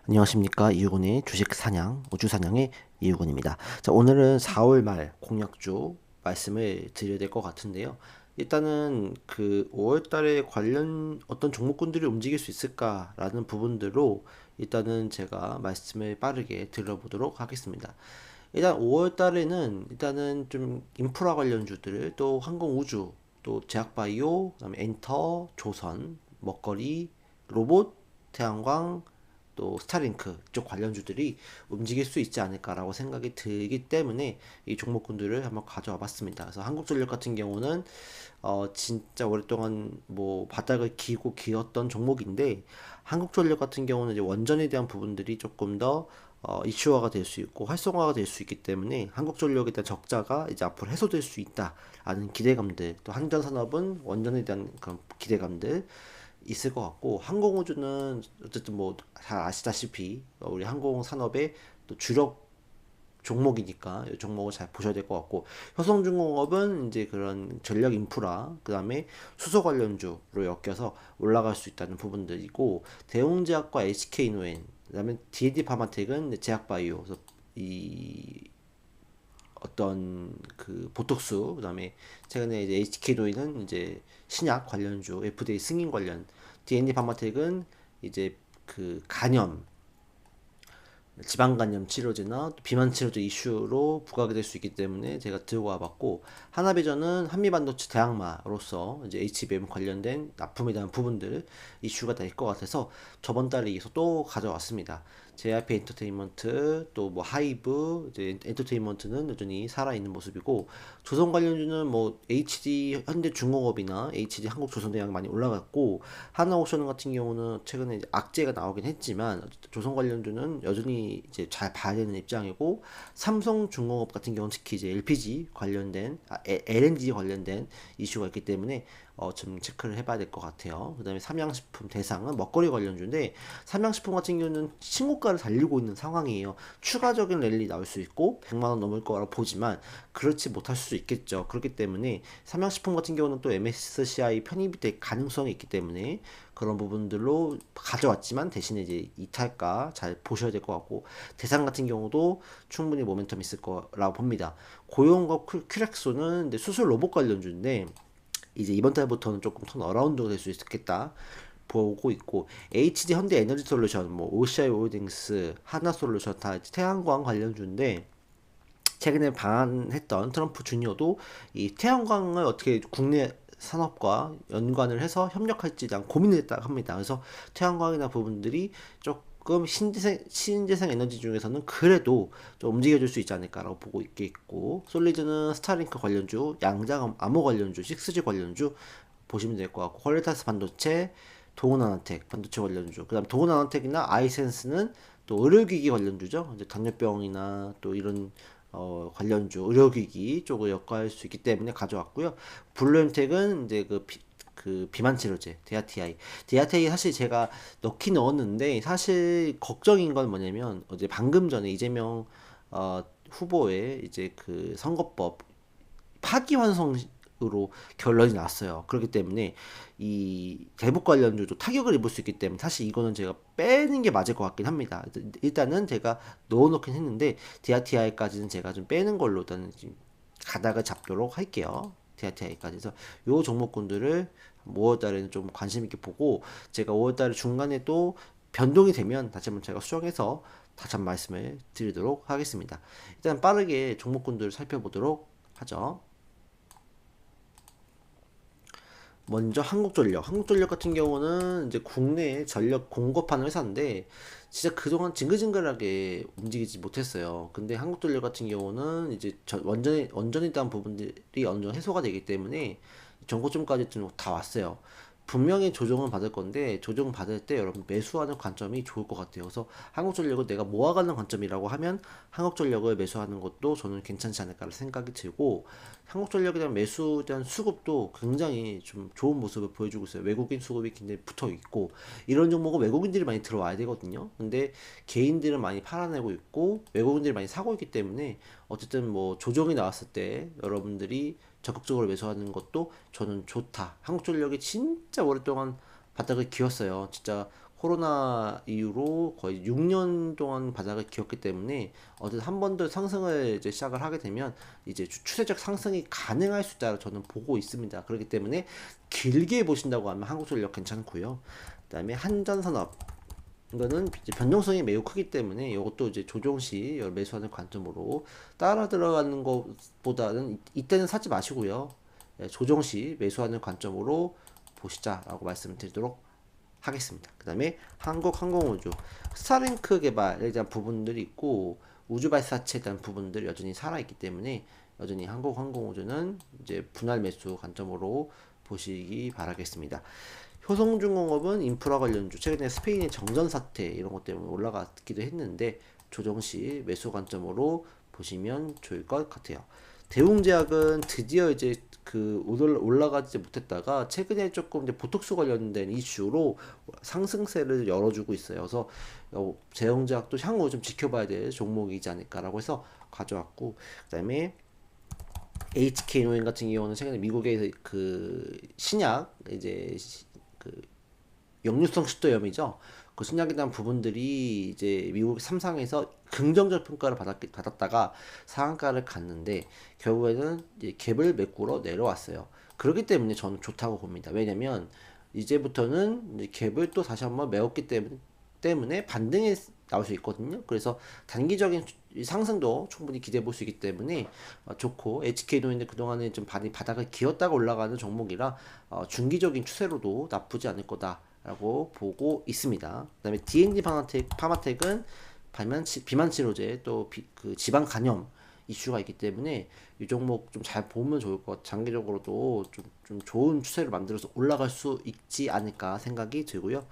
안녕하십니까. 이유군의 주식 사냥, 우주 사냥의 이유군입니다. 자, 오늘은 4월 말 공약주 말씀을 드려야 될 것 같은데요. 일단은 그 5월 달에 관련 어떤 종목군들이 움직일 수 있을까라는 부분들로 일단은 제가 말씀을 빠르게 들어보도록 하겠습니다. 일단 5월 달에는 일단은 좀 인프라 관련주들, 또 항공우주, 또 제약바이오, 그다음에 엔터, 조선, 먹거리, 로봇, 태양광, 또 스타링크 쪽 관련주들이 움직일 수 있지 않을까라고 생각이 들기 때문에 이 종목군들을 한번 가져와 봤습니다. 그래서 한국전력 같은 경우는 진짜 오랫동안 뭐 바닥을 기고 기었던 종목인데, 한국전력 같은 경우는 이제 원전에 대한 부분들이 조금 더 이슈화가 될 수 있고 활성화가 될 수 있기 때문에 한국전력에 대한 적자가 이제 앞으로 해소될 수 있다라는 기대감들, 또 한전산업은 원전에 대한 그런 기대감들 있을 것 같고, 항공우주는 어쨌든 뭐 잘 아시다시피 우리 항공산업의 또 주력 종목이니까 이 종목을 잘 보셔야 될 것 같고, 효성중공업은 이제 그런 전력 인프라, 그 다음에 수소 관련주로 엮여서 올라갈 수 있다는 부분들이고, 대웅제약과 HK노엔, 그 다음에 D&D 파마텍은 제약바이오, 그래서 이 어떤 그 보톡스, 그다음에 최근에 이제 HK노이는 이제 신약 관련주, FDA 승인 관련, D&D 파마텍은 이제 그 간염, 지방간염 치료제나 또 비만 치료제 이슈로 부각이 될 수 있기 때문에 제가 들고 와봤고, 하나비전은 한미반도체 대항마로서 이제 HBM 관련된 납품에 대한 부분들 이슈가 될 것 같아서 저번 달에 이어서 또 가져왔습니다. JYP 엔터테인먼트, 또 뭐 하이브, 이제 엔터테인먼트는 여전히 살아있는 모습이고, 조선 관련주는 뭐 HD 현대중공업이나 HD 한국조선대왕 많이 올라갔고, 하나옵션 같은 경우는 최근에 이제 악재가 나오긴 했지만 조선 관련주는 여전히 이제 잘 봐야 되는 입장이고, 삼성중공업 같은 경우는 특히 이제 LPG 관련된 LNG 관련된 이슈가 있기 때문에 좀 체크를 해봐야 될 것 같아요. 그다음에 삼양식품 대상은 먹거리 관련주인데, 삼양식품 같은 경우는 신고가를 달리고 있는 상황이에요. 추가적인 랠리 나올 수 있고 100만 원 넘을 거라고 보지만 그렇지 못할 수 있겠죠. 그렇기 때문에 삼양식품 같은 경우는 또 MSCI 편입이 될 가능성이 있기 때문에 그런 부분들로 가져왔지만, 대신에 이제 이탈가 잘 보셔야 될 것 같고, 대상 같은 경우도 충분히 모멘텀 있을 거라고 봅니다. 고용과 큐렉소는 이제 수술 로봇 관련주인데, 이제 이번 달부터는 조금 턴 어라운드가 될 수 있겠다 보고 있고, HD 현대 에너지 솔루션, 뭐 OCI 홀딩스, 하나솔루션 다 태양광 관련주인데, 최근에 방한했던 트럼프 주니어도 이 태양광을 어떻게 국내 산업과 연관을 해서 협력할지 대한 고민을 했다고 합니다. 그래서 태양광이나 부분들이 조금 신재생 에너지 중에서는 그래도 좀 움직여줄 수 있지 않을까라고 보고 있겠고, 솔리드는 스타링크 관련주, 양장 암호 관련주, 6G 관련주 보시면 될 것 같고, 퀄리타스 반도체, 동원나노텍 반도체 관련주, 그다음 동원나노텍이나 아이센스는 또 의료기기 관련주죠. 이제 당뇨병이나 또 이런 관련주 의료기기 쪽을 엮어할 수 있기 때문에 가져왔고요. 블루엠텍은 이제 그 비만 치료제 디아티아이 사실 제가 넣긴 넣었는데, 사실 걱정인 건 뭐냐면 어제 방금 전에 이재명 후보의 이제 그 선거법 파기환송으로 결론이 났어요. 그렇기 때문에 이 대북 관련주도 타격을 입을 수 있기 때문에 사실 이거는 제가 빼는 게 맞을 것 같긴 합니다. 일단은 제가 넣어놓긴 했는데 DRTI까지는 제가 좀 빼는 걸로 일단은 지금 가닥을 잡도록 할게요. DRTI까지. 해서 요 종목군들을 5월달에는 좀 관심 있게 보고, 제가 5월달 중간에 또 변동이 되면 다시 한번 제가 수정해서 다시 한번 말씀을 드리도록 하겠습니다. 일단 빠르게 종목군들을 살펴보도록 하죠. 먼저 한국전력. 한국전력 같은 경우는 이제 국내에 전력 공급하는 회사인데, 진짜 그동안 징글징글하게 움직이지 못했어요. 근데 한국전력 같은 경우는 이제 원전에 대한 부분들이 어느 정도 해소가 되기 때문에 전고점까지 좀 다 왔어요. 분명히 조정은 받을 건데, 조정 받을 때 여러분 매수하는 관점이 좋을 것 같아요. 그래서 한국전력을 내가 모아가는 관점이라고 하면 한국전력을 매수하는 것도 저는 괜찮지 않을까 생각이 들고, 한국전력에 대한 매수에 대한 수급도 굉장히 좀 좋은 모습을 보여주고 있어요. 외국인 수급이 굉장히 붙어 있고, 이런 종목은 외국인들이 많이 들어와야 되거든요. 근데 개인들은 많이 팔아내고 있고 외국인들이 많이 사고 있기 때문에, 어쨌든 뭐 조정이 나왔을 때 여러분들이 적극적으로 매수하는 것도 저는 좋다. 한국전력이 진짜 오랫동안 바닥을 기었어요. 진짜 코로나 이후로 거의 6년 동안 바닥을 기었기 때문에 어쨌든 한 번 더 상승을 이제 시작을 하게 되면 이제 추세적 상승이 가능할 수 있다고 저는 보고 있습니다. 그렇기 때문에 길게 보신다고 하면 한국전력 괜찮고요. 그다음에 한전산업 이거는 이제 변동성이 매우 크기 때문에 이것도 이제 조정 시 매수하는 관점으로 따라 들어가는 것보다는 이때는 사지 마시고요. 예, 조정 시 매수하는 관점으로 보시자라고 말씀을 드리도록 하겠습니다. 그 다음에 한국항공우주 스타링크 개발에 대한 부분들이 있고 우주 발사체에 대한 부분들이 여전히 살아있기 때문에 여전히 한국항공우주는 이제 분할 매수 관점으로 보시기 바라겠습니다. 효성중공업은 인프라 관련주 최근에 스페인의 정전 사태 이런 것 때문에 올라갔기도 했는데 조정 시 매수 관점으로 보시면 좋을 것 같아요. 대웅제약은 드디어 이제 그 올라가지 못했다가 최근에 조금 이제 보톡스 관련된 이슈로 상승세를 열어주고 있어요. 그래서 대웅제약도 향후 좀 지켜봐야 될 종목이지 않을까라고 해서 가져왔고, 그다음에 HK노인 같은 경우는 최근에 미국의 그 신약 이제 그 역류성 식도염이죠. 그 신약에 대한 부분들이 이제 미국 3상에서 긍정적 평가를 받았다가 상한가를 갔는데 결국에는 이제 갭을 메꾸러 내려왔어요. 그렇기 때문에 저는 좋다고 봅니다. 왜냐면 이제부터는 이제 갭을 또 다시 한번 메웠기 때문에 반등이 나올 수 있거든요. 그래서 단기적인 상승도 충분히 기대해 볼 수 있기 때문에 좋고, HK노인데 그동안에 좀 바닥을 기었다가 올라가는 종목이라 중기적인 추세로도 나쁘지 않을 거다라고 보고 있습니다. 그다음에 D&D 파마텍은 비만 치료제 또 그 지방 간염 이슈가 있기 때문에 이 종목 좀 잘 보면 좋을 것 같아요. 장기적으로도 좀 좋은 추세를 만들어서 올라갈 수 있지 않을까 생각이 들고요.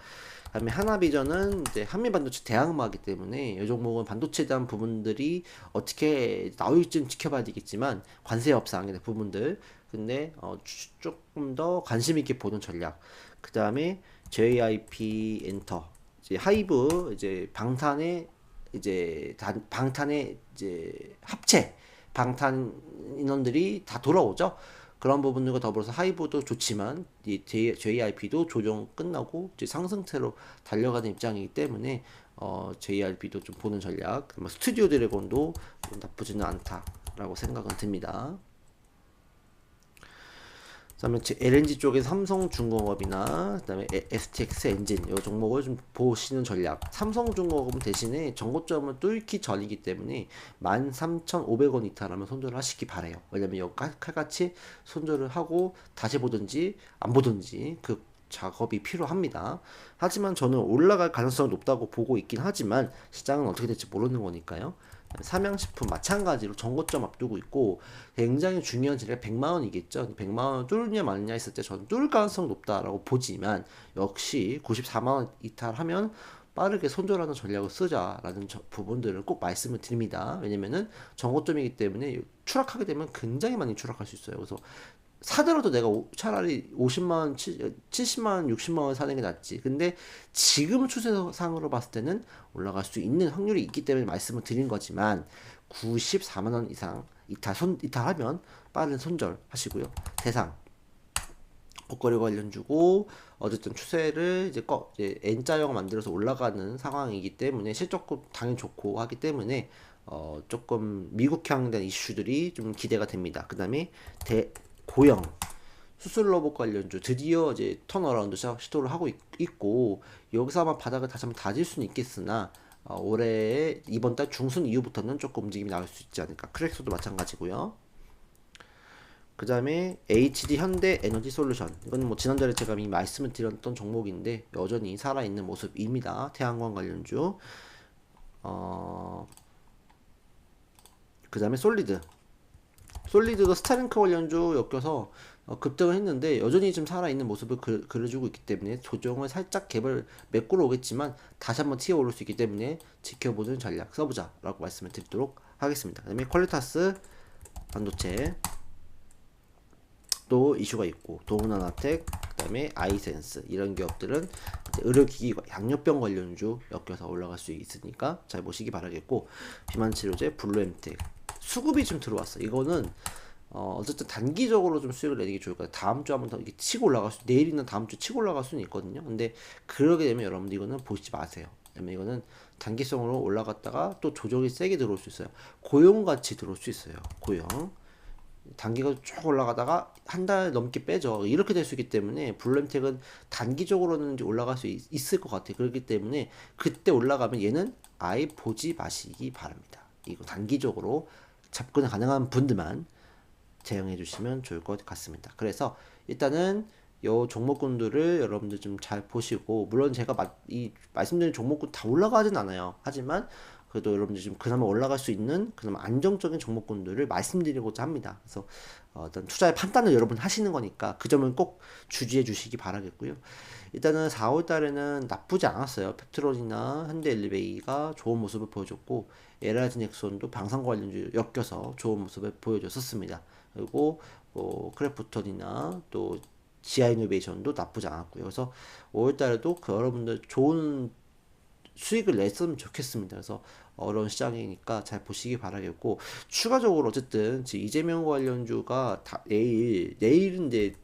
그다음에 하나비전은 이제 한미반도체 대항마이기 때문에 이 종목은 반도체에 대한 부분들이 어떻게 나올지는 지켜봐야 되겠지만 관세 협상에 대한 부분들, 근데 조금 더 관심 있게 보는 전략. 그다음에 JIP 엔터 이제 하이브 이제 방탄의 이제 합체 방탄 인원들이 다 돌아오죠. 그런 부분들과 더불어서 하이브도 좋지만 이 JRP도 조정 끝나고 이제 상승세로 달려가는 입장이기 때문에 JRP도 좀 보는 전략. 스튜디오 드래곤도 좀 나쁘지는 않다라고 생각은 듭니다. 그다음에 LNG 쪽에 삼성중공업이나 그다음에 STX 엔진 이 종목을 좀 보시는 전략. 삼성중공업은 대신에 전고점을 뚫기 전이기 때문에 13,500원 이탈하면 손절을 하시기 바래요. 왜냐면 이 칼같이 손절을 하고 다시 보든지 안 보든지 그 작업이 필요합니다. 하지만 저는 올라갈 가능성이 높다고 보고 있긴 하지만 시장은 어떻게 될지 모르는 거니까요. 삼양식품 마찬가지로 전고점 앞두고 있고 굉장히 중요한 지뢰가 100만원이겠죠. 100만원 뚫냐 마느냐 했을 때 저는 뚫을 가능성 높다라고 보지만 역시 94만원 이탈하면 빠르게 손절하는 전략을 쓰자라는 부분들을 꼭 말씀을 드립니다. 왜냐면은 전고점이기 때문에 추락하게 되면 굉장히 많이 추락할 수 있어요. 그래서 사더라도 내가 차라리 50만원, 70만원, 60만원 사는 게 낫지. 근데 지금 추세상으로 봤을 때는 올라갈 수 있는 확률이 있기 때문에 말씀을 드린 거지만 94만원 이상 이탈하면 빠른 손절 하시고요. 대상 먹거리 관련주고 어쨌든 추세를 이제 N자형 만들어서 올라가는 상황이기 때문에 실적도 당연히 좋고 하기 때문에 조금 미국향에 대한 이슈들이 좀 기대가 됩니다. 그 다음에 고영 수술 로봇 관련주 드디어 이제 턴어라운드 시도를 하고 있고 여기서 아마 바닥을 다시 한번 다질 수는 있겠으나 올해 이번 달 중순 이후부터는 조금 움직임이 나올 수 있지 않을까. 크랙스도 마찬가지고요. 그 다음에 HD 현대 에너지 솔루션, 이건 뭐 지난달에 제가 이미 말씀을 드렸던 종목인데 여전히 살아있는 모습입니다. 태양광 관련주. 그 다음에 솔리드도 스타링크 관련주 엮여서 급등을 했는데 여전히 좀 살아있는 모습을 그려주고 있기 때문에 조정을 살짝 갭을 메꾸러 오겠지만 다시 한번 튀어 오를 수 있기 때문에 지켜보는 전략 써보자 라고 말씀을 드리도록 하겠습니다. 그 다음에 퀄리타스 반도체 또 이슈가 있고, 도문하나텍, 그 다음에 아이센스 이런 기업들은 의료기기 양육병 관련주 엮여서 올라갈 수 있으니까 잘 보시기 바라겠고, 비만치료제 블루엠텍 수급이 좀 들어왔어. 이거는 어쨌든 단기적으로 좀 수익을 내는 게 좋을 것 같아요. 다음 주 한번 더 이게 치고 올라갈 수, 내일이나 다음 주 치고 올라갈 수는 있거든요. 근데 그러게 되면 여러분들 이거는 보시지 마세요. 왜냐면 이거는 단기성으로 올라갔다가 또 조정이 세게 들어올 수 있어요. 고용같이 들어올 수 있어요. 고용. 단기가 쭉 올라가다가 한 달 넘게 빼죠. 이렇게 될 수 있기 때문에 블루엠텍은 단기적으로는 이제 올라갈 수 있을 것 같아요. 그렇기 때문에 그때 올라가면 얘는 아예 보지 마시기 바랍니다. 이거 단기적으로 접근 가능한 분들만 제형해 주시면 좋을 것 같습니다. 그래서 일단은 요 종목군들을 여러분들 좀 잘 보시고, 물론 제가 이 말씀드린 종목군 다 올라가진 않아요. 하지만 그래도 여러분들 좀 그나마 올라갈 수 있는 그나마 안정적인 종목군들을 말씀드리고자 합니다. 그래서 일단 투자의 판단을 여러분 하시는 거니까 그 점은 꼭 주지해 주시기 바라겠고요. 일단은 4월 달에는 나쁘지 않았어요. 펩트론이나 현대엘리베이가 좋은 모습을 보여줬고, LRG 넥슨도 방산과 관련주 엮여서 좋은 모습을 보여줬었습니다. 그리고 크래프톤이나 또 지아이노베이션도 나쁘지 않았고요. 그래서 5월 달에도 그 여러분들 좋은 수익을 냈으면 좋겠습니다. 그래서 어려운 시장이니까 잘 보시기 바라겠고, 추가적으로 어쨌든 지금 이재명 관련주가 내일인데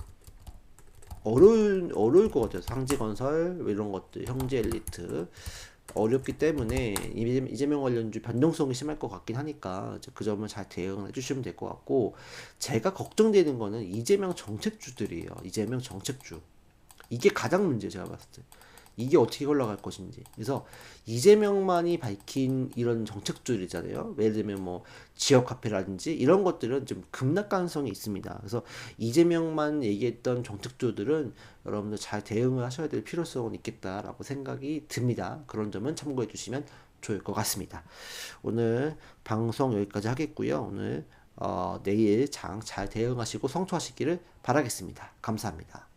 어려울 것 같아요. 상지건설 뭐 이런 것들, 형제엘리트 어렵기 때문에 이재명 관련주 변동성이 심할 것 같긴 하니까 그 점을 잘 대응을 해주시면 될 것 같고, 제가 걱정되는 거는 이재명 정책주들이에요. 이재명 정책주, 이게 가장 문제예요. 제가 봤을 때 이게 어떻게 올라갈 것인지. 그래서 이재명만이 밝힌 이런 정책들이잖아요. 예를 들면 뭐 지역 화폐라든지 이런 것들은 좀 급락 가능성이 있습니다. 그래서 이재명만 얘기했던 정책들은 여러분들 잘 대응을 하셔야 될 필요성은 있겠다라고 생각이 듭니다. 그런 점은 참고해 주시면 좋을 것 같습니다. 오늘 방송 여기까지 하겠고요. 오늘 내일 장 잘 대응하시고 성투하시기를 바라겠습니다. 감사합니다.